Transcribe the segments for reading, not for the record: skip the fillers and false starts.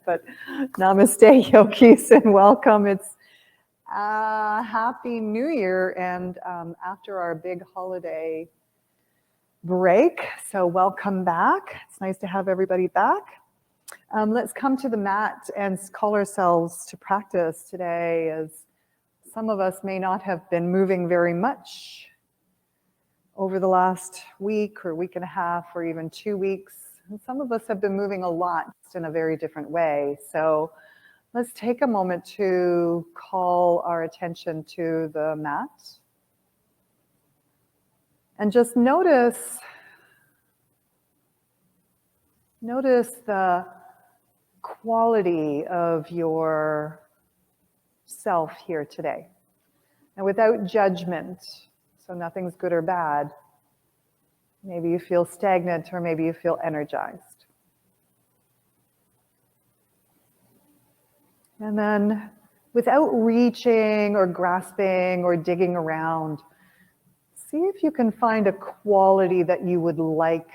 but namaste, yogis, and welcome. It's Happy New Year, and after our big holiday break, so welcome back. It's nice to have everybody back. Let's come to the mat and call ourselves to practice today, as some of us may not have been moving very much over the last week or week and a half or even 2 weeks. And some of us have been moving a lot in a very different way. So let's take a moment to call our attention to the mat. And just notice the quality of your self here today. And without judgment, so nothing's good or bad. Maybe you feel stagnant or maybe you feel energized. And then without reaching or grasping or digging around, see if you can find a quality that you would like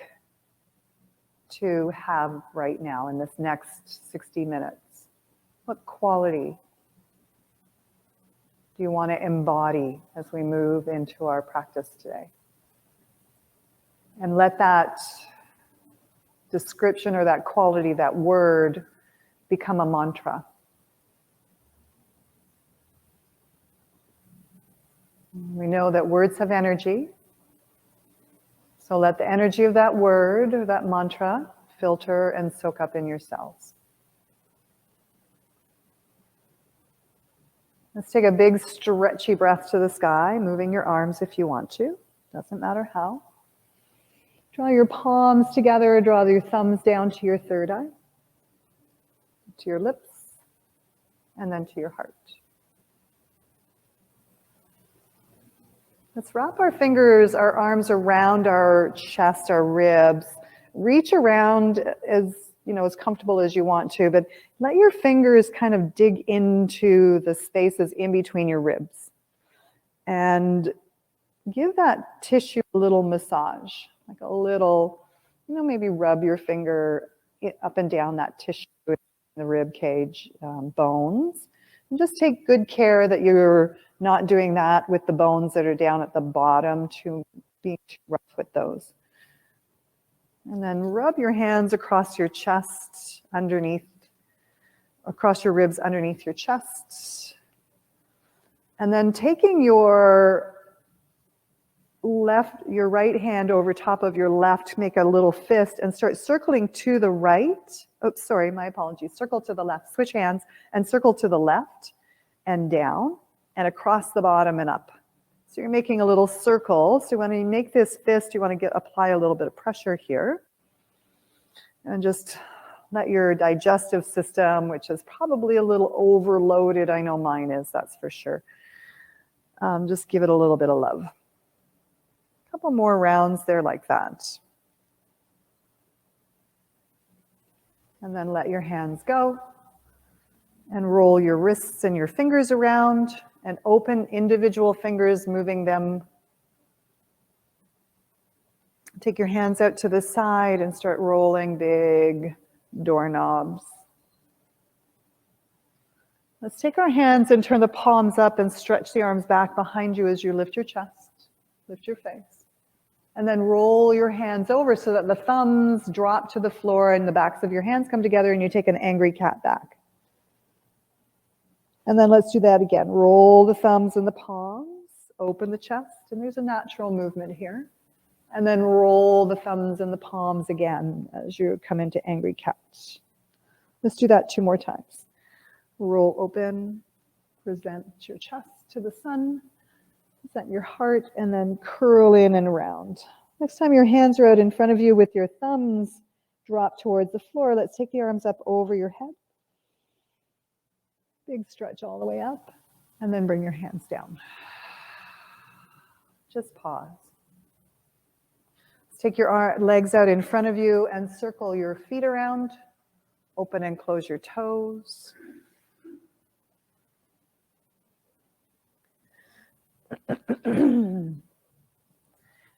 to have right now in this next 60 minutes. What quality do you want to embody as we move into our practice today? And let that description or that quality, that word, become a mantra. We know that words have energy. So let the energy of that word or that mantra filter and soak up in yourselves. Let's take a big stretchy breath to the sky, moving your arms if you want to. Doesn't matter how. Draw your palms together, draw your thumbs down to your third eye, to your lips, and then to your heart. Let's wrap our fingers, our arms around our chest, our ribs. Reach around as comfortable as you want to, but let your fingers kind of dig into the spaces in between your ribs. And give that tissue a little massage, like a little, maybe rub your finger up and down that tissue in the rib cage bones. And just take good care that you're not doing that with the bones that are down at the bottom, being too rough with those. And then rub your hands across your chest, across your ribs underneath your chest. And then taking your right hand over top of your left, make a little fist and start circling to the right. Oops, sorry, my apologies. Circle to the left, switch hands and circle to the left and down and across the bottom and up. So you're making a little circle. So when you make this fist, you want to apply a little bit of pressure here. And just let your digestive system, which is probably a little overloaded, I know mine is, that's for sure. Just give it a little bit of love. A couple more rounds there like that. And then let your hands go. And roll your wrists and your fingers around and open individual fingers, moving them. Take your hands out to the side and start rolling big doorknobs. Let's take our hands and turn the palms up and stretch the arms back behind you as you lift your chest, lift your face. And then roll your hands over so that the thumbs drop to the floor and the backs of your hands come together and you take an angry cat back. And then let's do that again. Roll the thumbs and the palms, open the chest, and there's a natural movement here. And then roll the thumbs and the palms again as you come into angry cat. Let's do that 2 more times. Roll open, present your chest to the sun, present your heart, and then curl in and round. Next time your hands are out in front of you with your thumbs drop towards the floor, let's take the arms up over your head. Big stretch all the way up, and then bring your hands down. Just pause. Let's take your legs out in front of you and circle your feet around. Open and close your toes.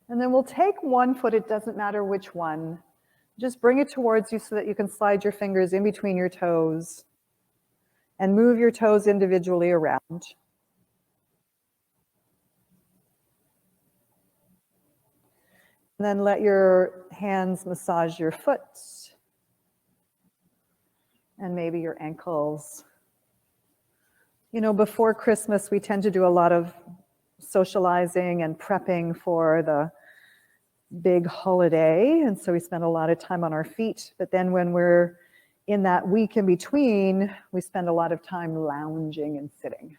And then we'll take one foot, it doesn't matter which one, Just bring it towards you so that you can slide your fingers in between your toes and move your toes individually around. And then let your hands massage your foot and maybe your ankles. You know, before Christmas, we tend to do a lot of socializing and prepping for the big holiday. And so we spend a lot of time on our feet. But then when we're in that week in between, we spend a lot of time lounging and sitting.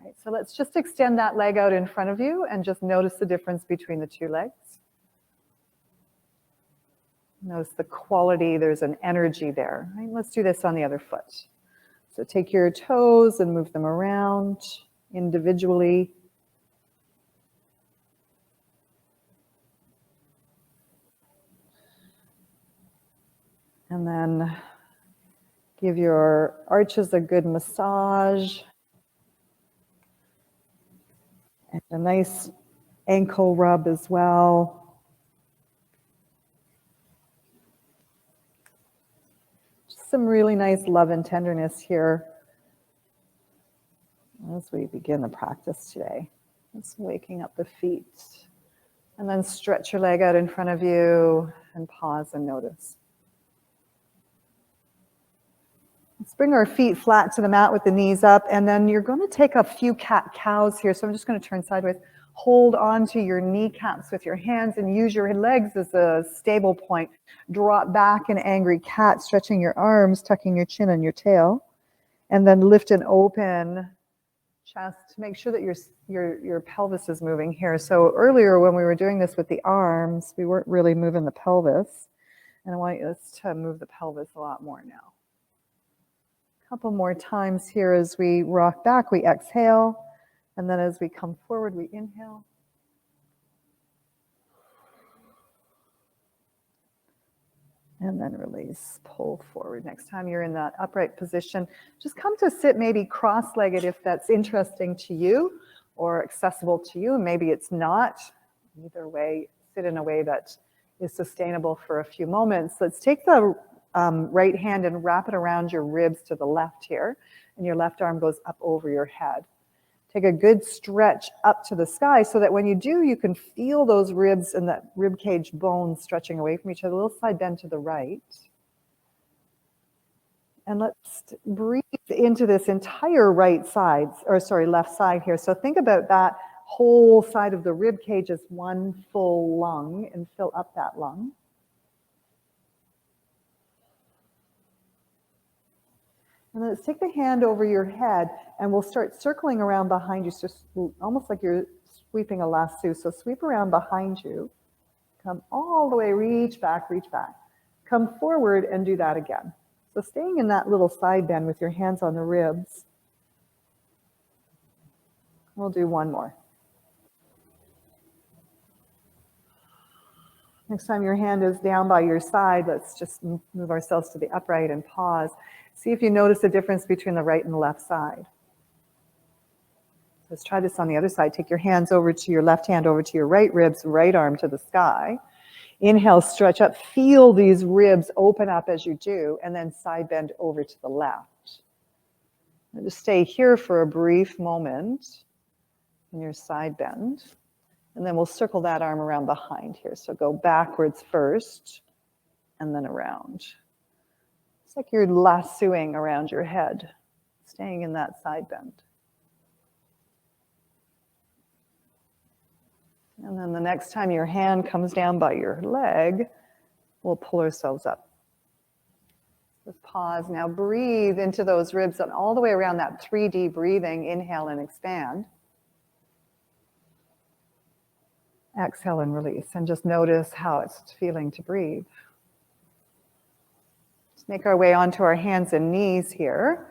Right? So let's just extend that leg out in front of you and just notice the difference between the two legs. Notice the quality, there's an energy there. Right? Let's do this on the other foot. So take your toes and move them around individually. And then give your arches a good massage. And a nice ankle rub as well. Some really nice love and tenderness here as we begin the practice today. Just waking up the feet. And then stretch your leg out in front of you and pause and notice. Let's bring our feet flat to the mat with the knees up, and then you're going to take a few cat-cows here. So I'm just going to turn sideways. Hold on to your kneecaps with your hands and use your legs as a stable point. Drop back in angry cat, stretching your arms, tucking your chin and your tail. And then lift and open chest. Make sure that your pelvis is moving here. So earlier when we were doing this with the arms, we weren't really moving the pelvis. And I want us to move the pelvis a lot more now. A couple more times here as we rock back, we exhale. And then as we come forward, we inhale. And then release, pull forward. Next time you're in that upright position, just come to sit maybe cross-legged if that's interesting to you or accessible to you. Maybe it's not. Either way, sit in a way that is sustainable for a few moments. Let's take the right hand and wrap it around your ribs to the left here. And your left arm goes up over your head. Take a good stretch up to the sky so that when you do, you can feel those ribs and that rib cage bones stretching away from each other. A little side bend to the right. And let's breathe into this entire left side here. So think about that whole side of the rib cage as one full lung and fill up that lung. And then let's take the hand over your head and we'll start circling around behind you, so almost like you're sweeping a lasso. So sweep around behind you, come all the way, reach back, come forward and do that again. So staying in that little side bend with your hands on the ribs. We'll do one more. Next time your hand is down by your side, let's just move ourselves to the upright and pause. See if you notice the difference between the right and the left side. Let's try this on the other side. Take your hands over to your left hand over to your right ribs, right arm to the sky. Inhale, stretch up. Feel these ribs open up as you do, and then side bend over to the left. And just stay here for a brief moment in your side bend. And then we'll circle that arm around behind here. So go backwards first, and then around. It's like you're lassoing around your head, staying in that side bend. And then the next time your hand comes down by your leg, we'll pull ourselves up. Just pause. Now breathe into those ribs and all the way around that 3D breathing. Inhale and expand. Exhale and release. And just notice how it's feeling to breathe. Let's make our way onto our hands and knees here.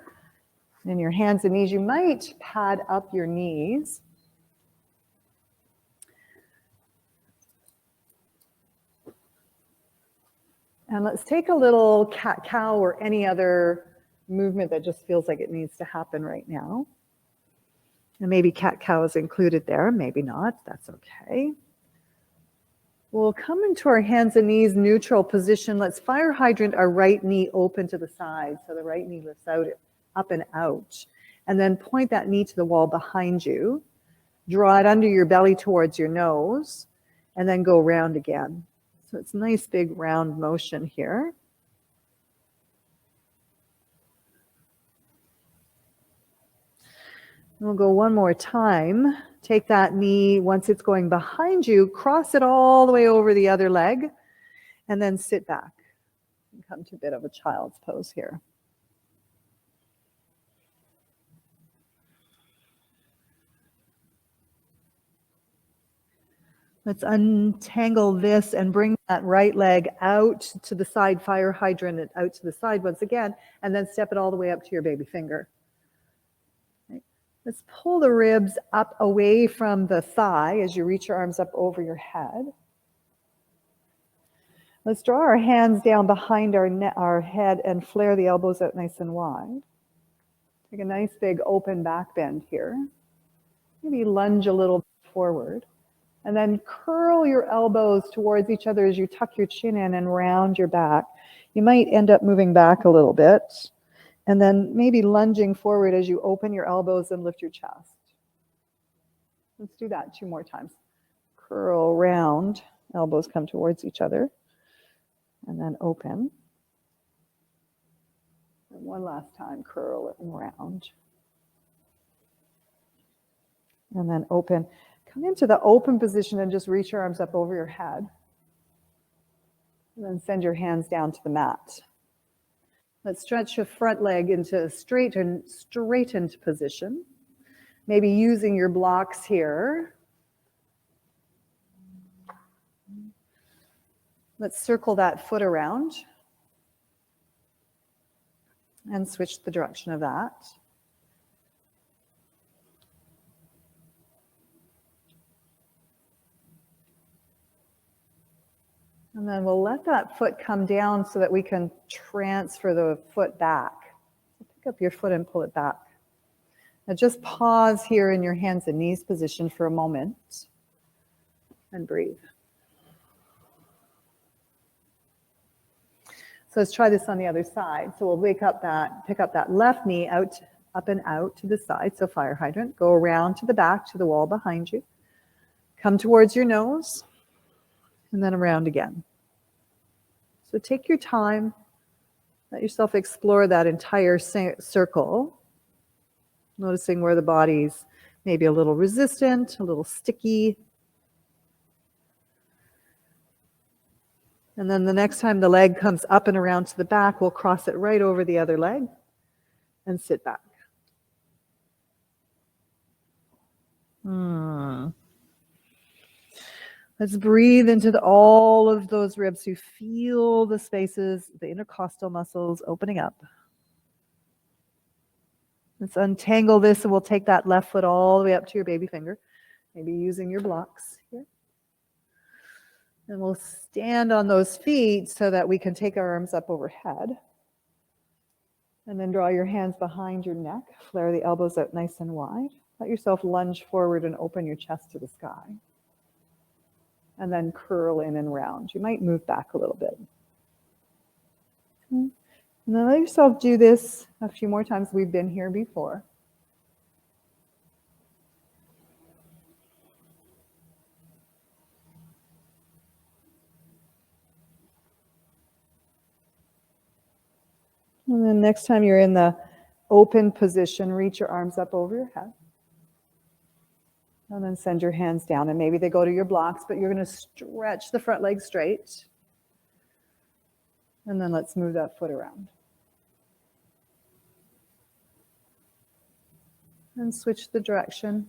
In your hands and knees, you might pad up your knees. And let's take a little cat-cow or any other movement that just feels like it needs to happen right now. And maybe cat-cow is included there, maybe not, that's okay. We'll come into our hands and knees, neutral position. Let's fire hydrant our right knee open to the side. So the right knee lifts out, up and out. And then point that knee to the wall behind you. Draw it under your belly towards your nose. And then go round again. So it's a nice big round motion here. We'll go one more time. Take that knee, once it's going behind you, cross it all the way over the other leg, and then sit back. And come to a bit of a child's pose here. Let's untangle this and bring that right leg out to the side, fire hydrant it out to the side once again, and then step it all the way up to your baby finger. Let's pull the ribs up away from the thigh as you reach your arms up over your head. Let's draw our hands down behind our head and flare the elbows out nice and wide. Take a nice big open back bend here. Maybe lunge a little forward. And then curl your elbows towards each other as you tuck your chin in and round your back. You might end up moving back a little bit. And then maybe lunging forward as you open your elbows and lift your chest. Let's do that 2 more times. Curl round, elbows come towards each other. And then open. And one last time, curl and round. And then open. Come into the open position and just reach your arms up over your head. And then send your hands down to the mat. Let's stretch your front leg into a straightened position. Maybe using your blocks here. Let's circle that foot around. And switch the direction of that. And then we'll let that foot come down so that we can transfer the foot back. So pick up your foot and pull it back. Now just pause here in your hands and knees position for a moment and breathe. So let's try this on the other side. So we'll pick up that left knee out, up and out to the side. So fire hydrant, go around to the back to the wall behind you. Come towards your nose. And then around again. So take your time. Let yourself explore that entire circle. Noticing where the body's maybe a little resistant, a little sticky. And then the next time the leg comes up and around to the back, we'll cross it right over the other leg and sit back. Let's breathe into all of those ribs. You feel the spaces, the intercostal muscles opening up. Let's untangle this and we'll take that left foot all the way up to your baby finger. Maybe using your blocks here. And we'll stand on those feet so that we can take our arms up overhead. And then draw your hands behind your neck. Flare the elbows out nice and wide. Let yourself lunge forward and open your chest to the sky. And then curl in and round. You might move back a little bit. And then let yourself do this a few more times. We've been here before. And then next time you're in the open position, reach your arms up over your head. And then send your hands down, and maybe they go to your blocks, but you're going to stretch the front leg straight. And then let's move that foot around. And switch the direction.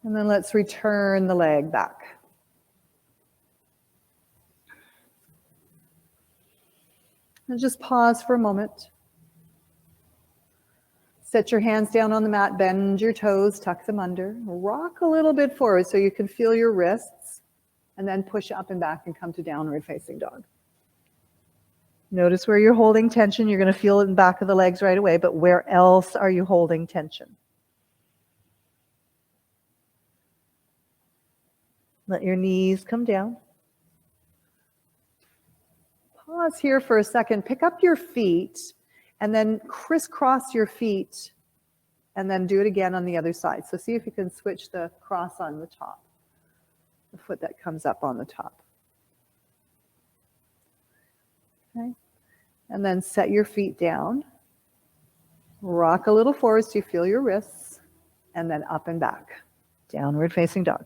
And then let's return the leg back. And just pause for a moment. Set your hands down on the mat, bend your toes, tuck them under, rock a little bit forward so you can feel your wrists, and then push up and back and come to downward facing dog. Notice where you're holding tension. You're going to feel it in the back of the legs right away, but where else are you holding tension? Let your knees come down. Pause here for a second. Pick up your feet and then crisscross your feet and then do it again on the other side. So see if you can switch the cross on the top, the foot that comes up on the top. Okay. And then set your feet down. Rock a little forward so you feel your wrists, and then up and back. Downward facing dog.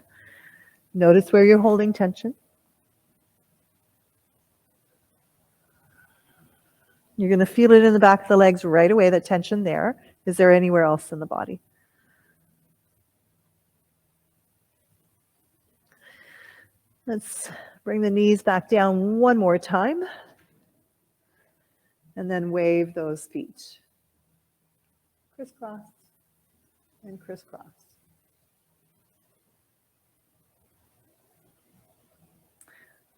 Notice where you're holding tension. You're going to feel it in the back of the legs right away, that tension there. Is there anywhere else in the body? Let's bring the knees back down one more time. And then wave those feet. Crisscross and crisscross.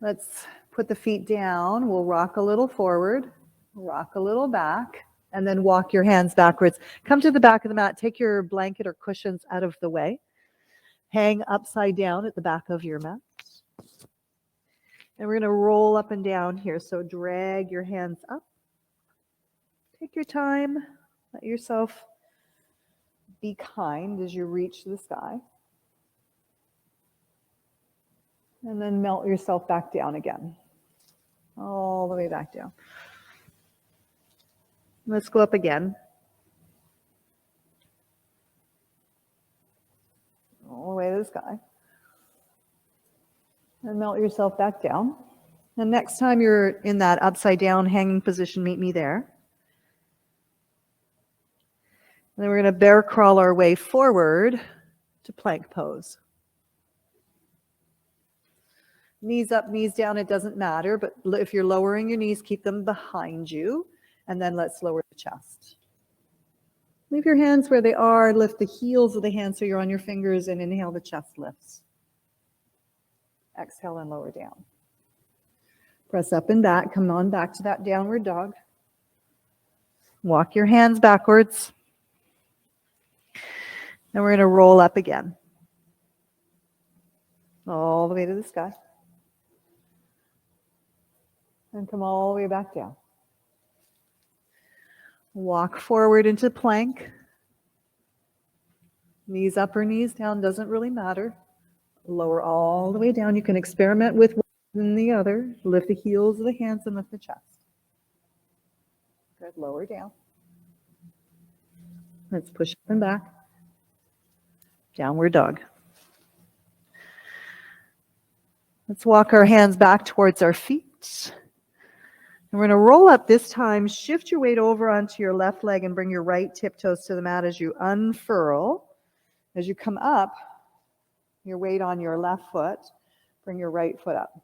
Let's put the feet down. We'll rock a little forward, rock a little back, and then walk your hands backwards. Come to the back of the mat. Take your blanket or cushions out of the way. Hang upside down at the back of your mat. And we're going to roll up and down here. So drag your hands up. Take your time. Let yourself be kind as you reach the sky. And then melt yourself back down again. All the way back down. Let's go up again. All the way to the sky. And melt yourself back down. And next time you're in that upside down hanging position, meet me there. And then we're going to bear crawl our way forward to plank pose. Knees up, knees down, it doesn't matter, but if you're lowering your knees, keep them behind you, and then let's lower the chest. Leave your hands where they are, lift the heels of the hands so you're on your fingers, and inhale, the chest lifts. Exhale and lower down. Press up and back, come on back to that downward dog. Walk your hands backwards. And we're going to roll up again. All the way to the sky. And come all the way back down. Walk forward into plank. Knees up or knees down, doesn't really matter. Lower all the way down. You can experiment with one and the other. Lift the heels of the hands and lift the chest. Good, lower down. Let's push up and back. Downward dog. Let's walk our hands back towards our feet. And we're going to roll up this time. Shift your weight over onto your left leg and bring your right tiptoes to the mat as you unfurl. As you come up, your weight on your left foot, bring your right foot up.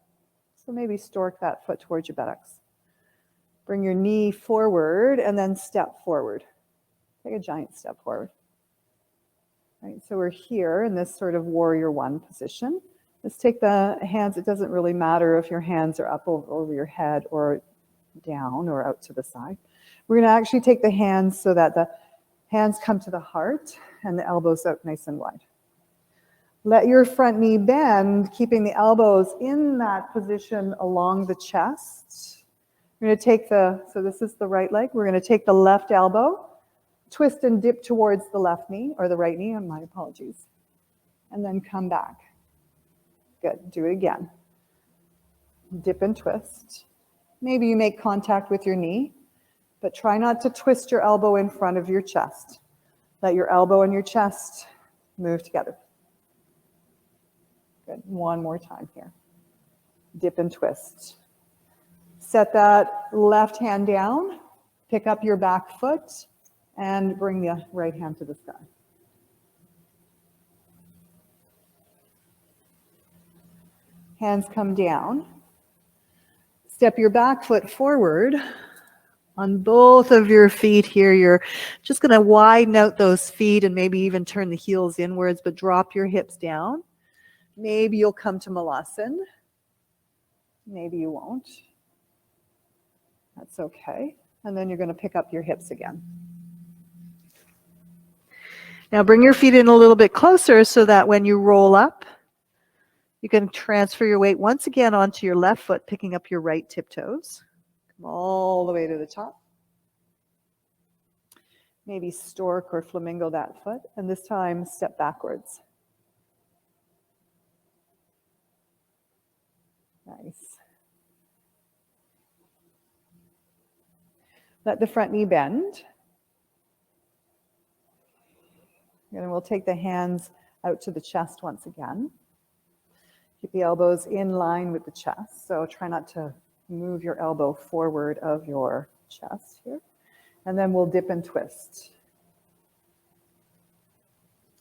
So maybe stork that foot towards your buttocks. Bring your knee forward and then step forward. Take a giant step forward. Right, so we're here in this sort of warrior one position. Let's take the hands. It doesn't really matter if your hands are up over your head or down or out to the side. We're going to actually take the hands so that the hands come to the heart and the elbows out nice and wide. Let your front knee bend, keeping the elbows in that position along the chest. We're going to take so this is the right leg. We're going to take the left elbow, twist and dip towards the left knee, or the right knee, my apologies. And then come back. Good, do it again. Dip and twist. Maybe you make contact with your knee, but try not to twist your elbow in front of your chest. Let your elbow and your chest move together. Good, one more time here. Dip and twist. Set that left hand down, pick up your back foot, and bring the right hand to the sky. Hands come down. Step your back foot forward. On both of your feet here, you're just going to widen out those feet and maybe even turn the heels inwards, but drop your hips down. Maybe you'll come to Malasana. Maybe you won't. That's okay. And then you're going to pick up your hips again. Now bring your feet in a little bit closer so that when you roll up, You can transfer your weight once again onto your left foot, picking up your right tiptoes. Come all the way to the top. Maybe stork or flamingo that foot, and this time step backwards. Nice. Let the front knee bend. And we'll take the hands out to the chest once again. Keep the elbows in line with the chest. So try not to move your elbow forward of your chest here. And then we'll dip and twist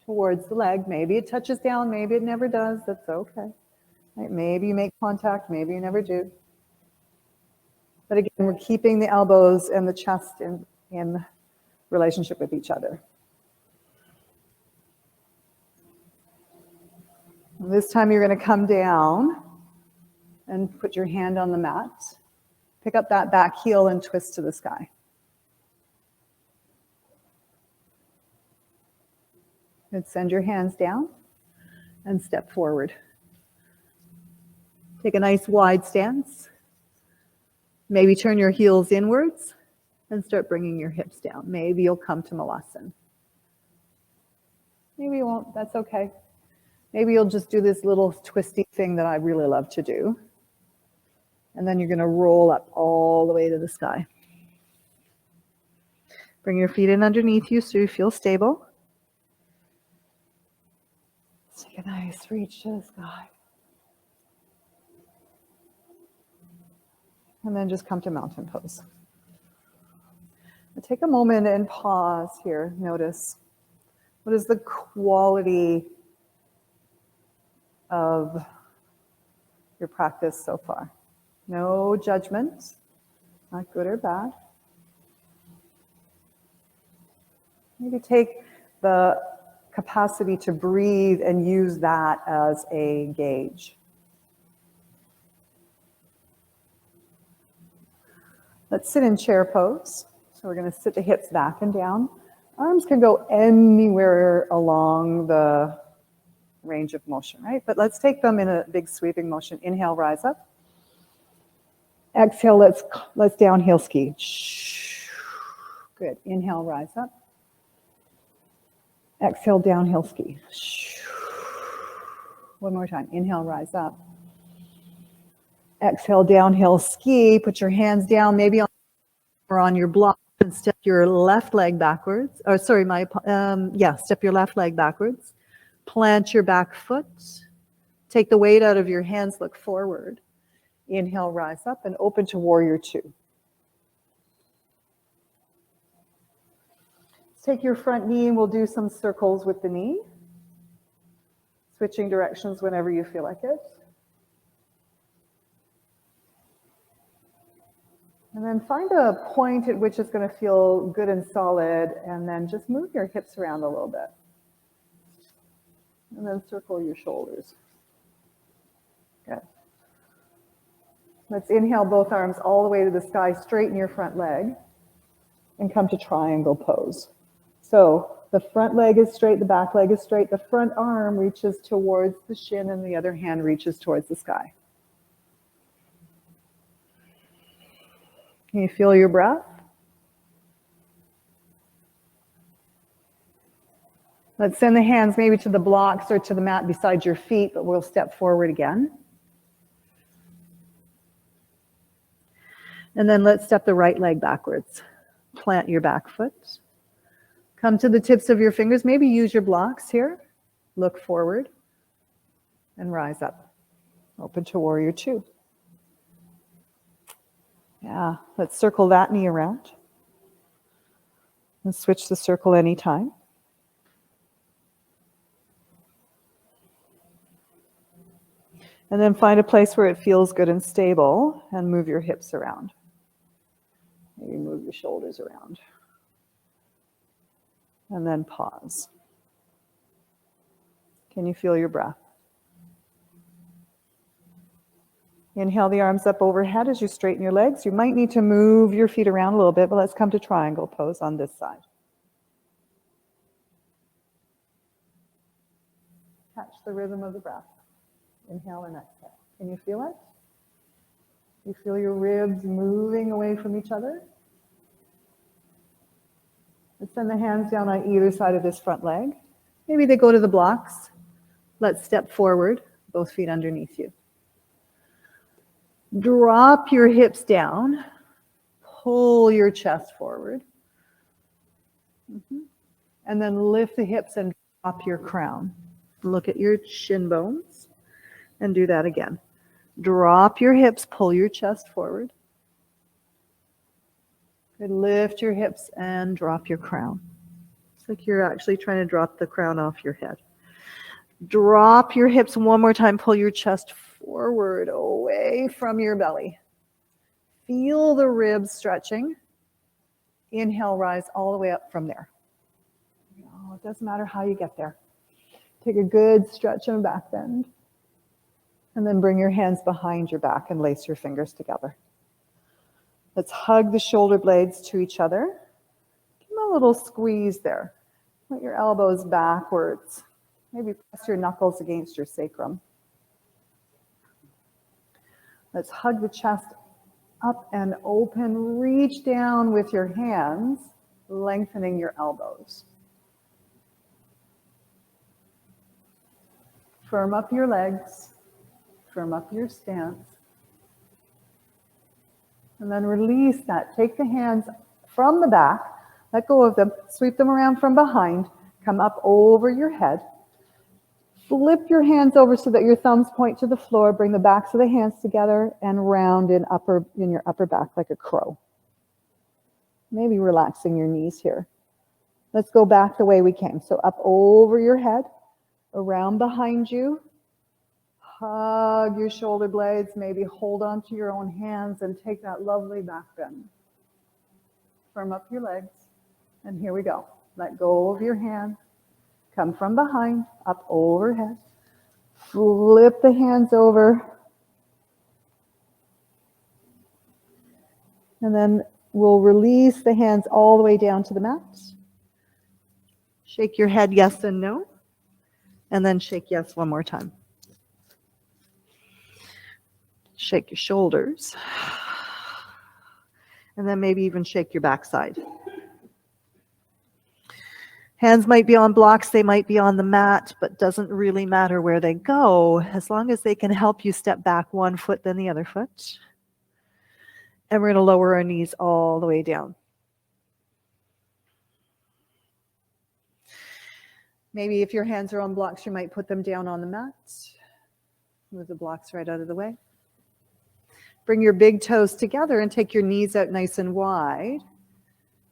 towards the leg. Maybe it touches down, maybe it never does. That's okay. Right? Maybe you make contact, maybe you never do. But again, we're keeping the elbows and the chest in relationship with each other. And this time you're going to come down and put your hand on the mat. Pick up that back heel and twist to the sky. And send your hands down and step forward. Take a nice wide stance. Maybe turn your heels inwards and start bringing your hips down. Maybe you'll come to Malasana. Maybe you won't, that's okay. Maybe you'll just do this little twisty thing that I really love to do. And then you're going to roll up all the way to the sky. Bring your feet in underneath you so you feel stable. Take a nice reach to the sky. And then just come to mountain pose. Now take a moment and pause here. Notice, what is the quality of your practice so far? No judgment, not good or bad. Maybe take the capacity to breathe and use that as a gauge. Let's sit in chair pose. So we're going to sit the hips back and down. Arms can go anywhere along the range of motion, right? But let's take them in a big sweeping motion. Inhale, rise up. Exhale, let's downhill ski. Good. Inhale, rise up. Exhale, downhill ski. One more time. Inhale, rise up. Exhale, downhill ski. Put your hands down, maybe on your block, and step your left leg backwards. Or sorry, step your left leg backwards. Plant your back foot. Take the weight out of your hands, look forward. Inhale, rise up, and open to warrior two. Take your front knee and we'll do some circles with the knee. Switching directions whenever you feel like it. And then find a point at which it's going to feel good and solid, and then just move your hips around a little bit. And then circle your shoulders. Good. Let's inhale both arms all the way to the sky, straighten your front leg, and come to triangle pose. So the front leg is straight, the back leg is straight, the front arm reaches towards the shin, and the other hand reaches towards the sky. Can you feel your breath? Let's send the hands maybe to the blocks or to the mat beside your feet, but we'll step forward again. And then let's step the right leg backwards. Plant your back foot. Come to the tips of your fingers. Maybe use your blocks here. Look forward and rise up. Open to warrior two. Yeah, let's circle that knee around. And switch the circle anytime. And then find a place where it feels good and stable and move your hips around. Maybe move your shoulders around. And then pause. Can you feel your breath? Inhale the arms up overhead as you straighten your legs. You might need to move your feet around a little bit, but let's come to triangle pose on this side. Catch the rhythm of the breath. Inhale and exhale. Can you feel it? You feel your ribs moving away from each other? Let's send the hands down on either side of this front leg. Maybe they go to the blocks. Let's step forward, both feet underneath you. Drop your hips down. Pull your chest forward. And then lift the hips and drop your crown. Look at your shin bones and do that again. Drop your hips, pull your chest forward. Good. Lift your hips and drop your crown. It's like you're actually trying to drop the crown off your head. Drop your hips one more time, pull your chest forward, away from your belly. Feel the ribs stretching. Inhale, rise all the way up from there. Oh, it doesn't matter how you get there. Take a good stretch and back bend. And then bring your hands behind your back and lace your fingers together. Let's hug the shoulder blades to each other. Give them a little squeeze there. Put your elbows backwards. Maybe press your knuckles against your sacrum. Let's hug the chest up and open. Reach down with your hands, lengthening your elbows. Firm up your legs. Firm up your stance. And then release that. Take the hands from the back. Let go of them. Sweep them around from behind. Come up over your head. Flip your hands over so that your thumbs point to the floor. Bring the backs of the hands together and round in your upper back like a crow. Maybe relaxing your knees here. Let's go back the way we came. So up over your head, around behind you. Hug your shoulder blades. Maybe hold onto your own hands and take that lovely back bend. Firm up your legs. And here we go. Let go of your hands. Come from behind, up overhead. Flip the hands over. And then we'll release the hands all the way down to the mat. Shake your head yes and no. And then shake yes one more time. Shake your shoulders. And then maybe even shake your backside. Hands might be on blocks, they might be on the mat, but doesn't really matter where they go, as long as they can help you step back one foot then the other foot. And we're going to lower our knees all the way down. Maybe if your hands are on blocks, you might put them down on the mat. Move the blocks right out of the way. Bring your big toes together and take your knees out nice and wide.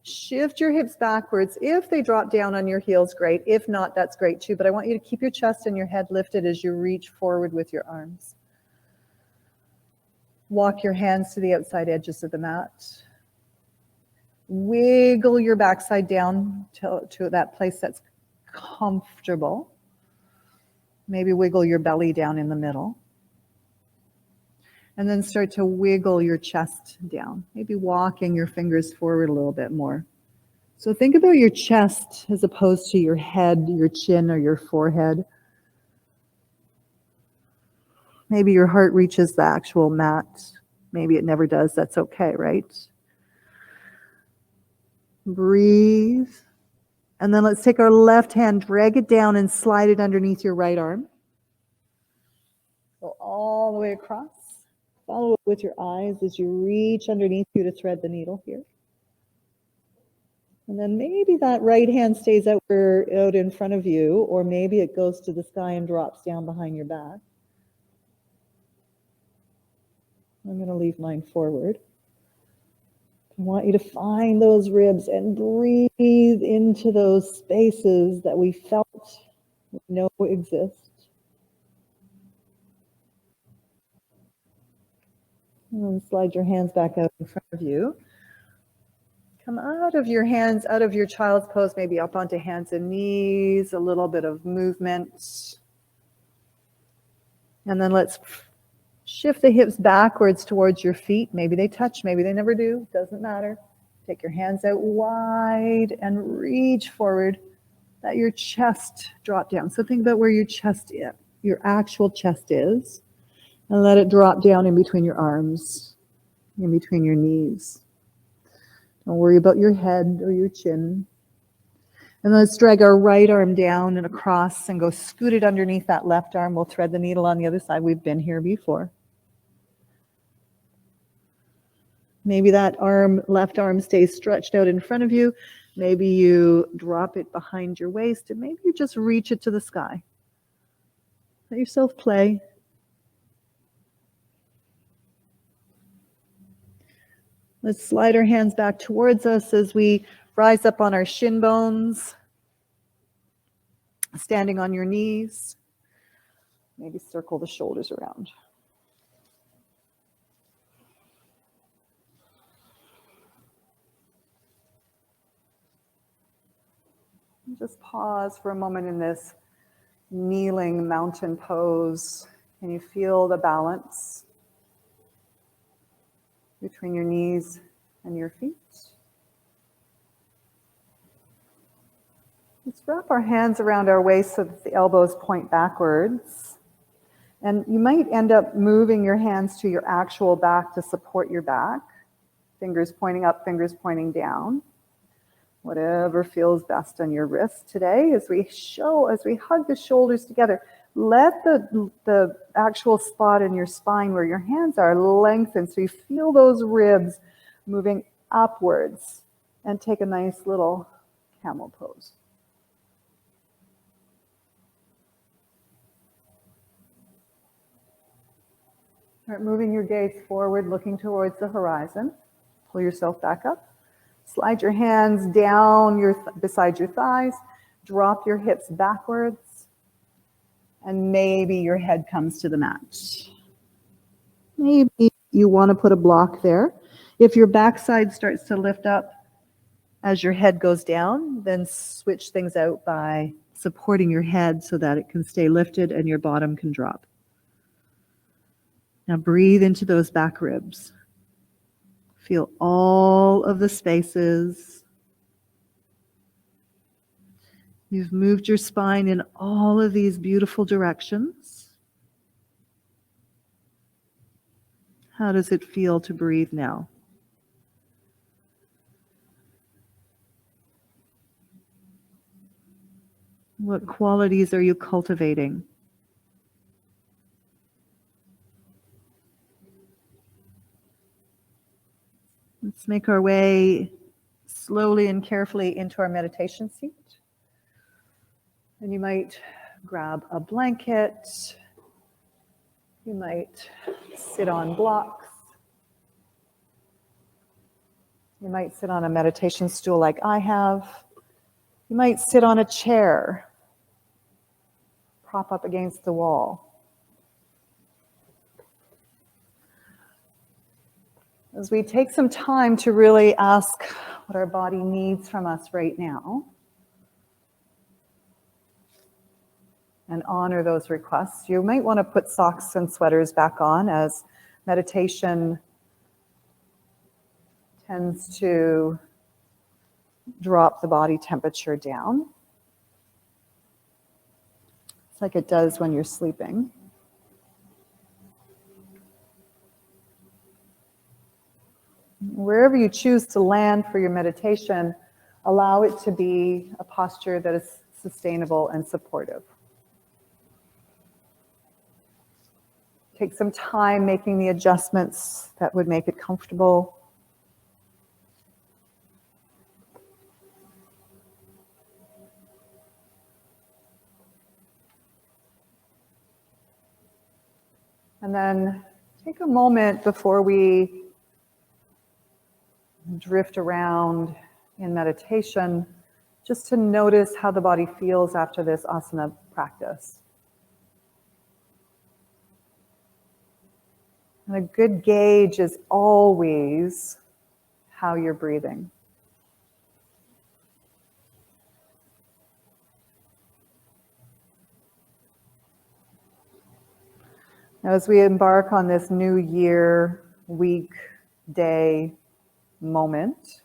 Shift your hips backwards. If they drop down on your heels, great. If not, that's great too. But I want you to keep your chest and your head lifted as you reach forward with your arms. Walk your hands to the outside edges of the mat. Wiggle your backside down to that place that's comfortable. Maybe wiggle your belly down in the middle. And then start to wiggle your chest down. Maybe walking your fingers forward a little bit more. So think about your chest as opposed to your head, your chin, or your forehead. Maybe your heart reaches the actual mat. Maybe it never does. That's okay, right? Breathe. And then let's take our left hand, drag it down and slide it underneath your right arm. Go all the way across. Follow it with your eyes as you reach underneath you to thread the needle here. And then maybe that right hand stays out in front of you, or maybe it goes to the sky and drops down behind your back. I'm going to leave mine forward. I want you to find those ribs and breathe into those spaces that we felt we know exist. And then slide your hands back out in front of you. Come out of your hands, out of your child's pose, maybe up onto hands and knees, a little bit of movement. And then let's shift the hips backwards towards your feet. Maybe they touch, maybe they never do, doesn't matter. Take your hands out wide and reach forward. Let your chest drop down. So think about where your chest your actual chest is, and let it drop down in between your arms, in between your knees. Don't worry about your head or your chin. And let's drag our right arm down and across and go scoot it underneath that left arm. We'll thread the needle on the other side. We've been here before. Maybe that arm, left arm stays stretched out in front of you. Maybe you drop it behind your waist, and maybe you just reach it to the sky. Let yourself play. Let's slide our hands back towards us as we rise up on our shin bones, standing on your knees. Maybe circle the shoulders around. Just pause for a moment in this kneeling mountain pose. Can you feel the balance between your knees and your feet? Let's wrap our hands around our waist so that the elbows point backwards. And you might end up moving your hands to your actual back to support your back. Fingers pointing up, fingers pointing down. Whatever feels best on your wrist today. As we hug the shoulders together, let the actual spot in your spine where your hands are lengthen so you feel those ribs moving upwards, and take a nice little camel pose. Start moving your gaze forward, looking towards the horizon. Pull yourself back up. Slide your hands down beside your thighs. Drop your hips backwards. And maybe your head comes to the mat. Maybe you want to put a block there. If your backside starts to lift up as your head goes down, then switch things out by supporting your head so that it can stay lifted and your bottom can drop. Now breathe into those back ribs. Feel all of the spaces. You've moved your spine in all of these beautiful directions. How does it feel to breathe now? What qualities are you cultivating? Let's make our way slowly and carefully into our meditation seat. And you might grab a blanket. You might sit on blocks. You might sit on a meditation stool like I have. You might sit on a chair, prop up against the wall. As we take some time to really ask what our body needs from us right now and honor those requests, you might want to put socks and sweaters back on, as meditation tends to drop the body temperature down. It's like it does when you're sleeping. Wherever you choose to land for your meditation, allow it to be a posture that is sustainable and supportive. Take some time making the adjustments that would make it comfortable. And then take a moment before we drift around in meditation, just to notice how the body feels after this asana practice. And a good gauge is always how you're breathing. Now, as we embark on this new year, week, day, moment,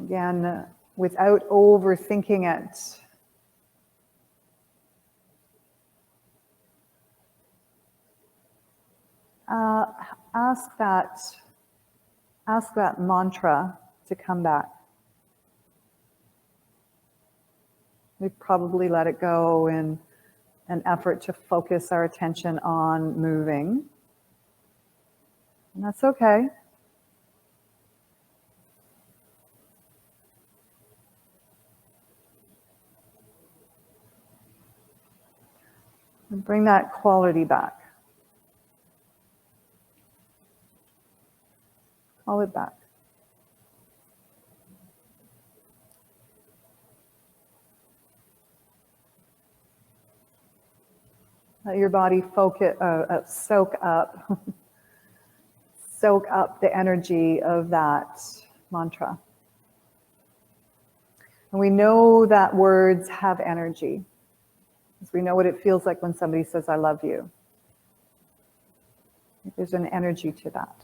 Again, without overthinking it. Ask that mantra to come back. We've probably let it go in an effort to focus our attention on moving. And that's okay. And bring that quality back. Call it back. Let your body soak up the energy of that mantra. And we know that words have energy, because we know what it feels like when somebody says, I love you. There's an energy to that.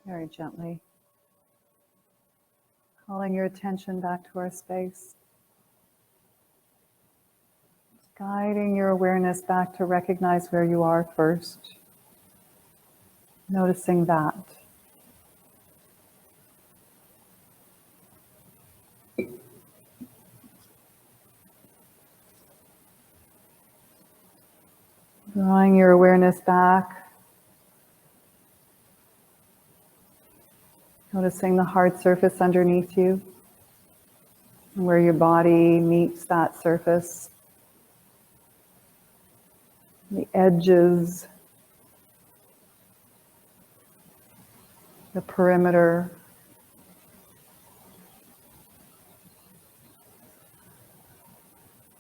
Very gently. Calling your attention back to our space. Guiding your awareness back to recognize where you are first. Noticing that. Drawing your awareness back. Noticing the hard surface underneath you, where your body meets that surface. The edges, the perimeter.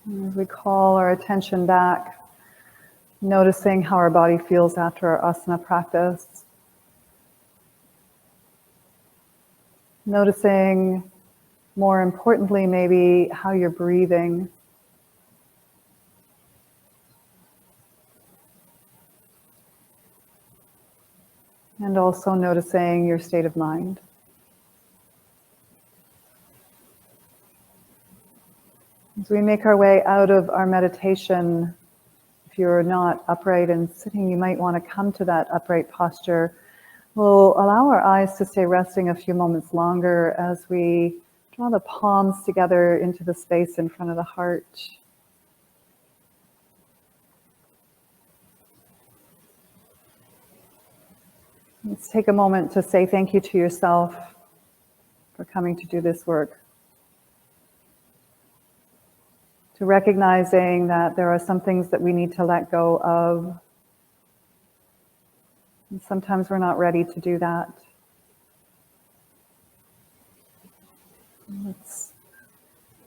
And as we call our attention back, noticing how our body feels after our asana practice. Noticing, more importantly, maybe how you're breathing. And also noticing your state of mind. As we make our way out of our meditation, if you're not upright and sitting, you might want to come to that upright posture. We'll allow our eyes to stay resting a few moments longer as we draw the palms together into the space in front of the heart. Let's take a moment to say thank you to yourself for coming to do this work. To recognizing that there are some things that we need to let go of. And sometimes we're not ready to do that.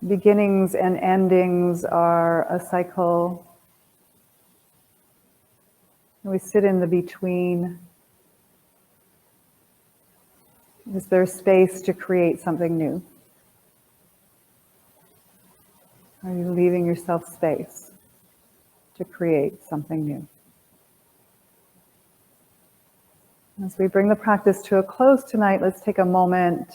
Beginnings and endings are a cycle. We sit in the between. Is there space to create something new? Are you leaving yourself space to create something new? As we bring the practice to a close tonight, let's take a moment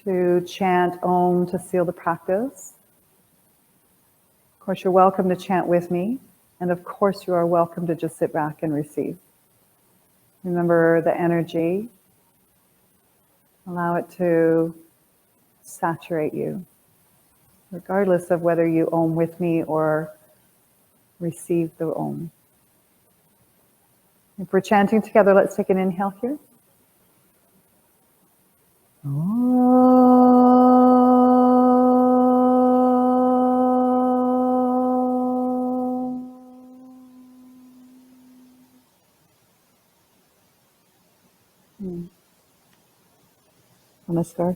to chant Om to seal the practice. Of course, you're welcome to chant with me, and of course, you are welcome to just sit back and receive. Remember the energy. Allow it to saturate you, regardless of whether you Om with me or receive the Om. If we're chanting together, let's take an inhale here. Namaskar.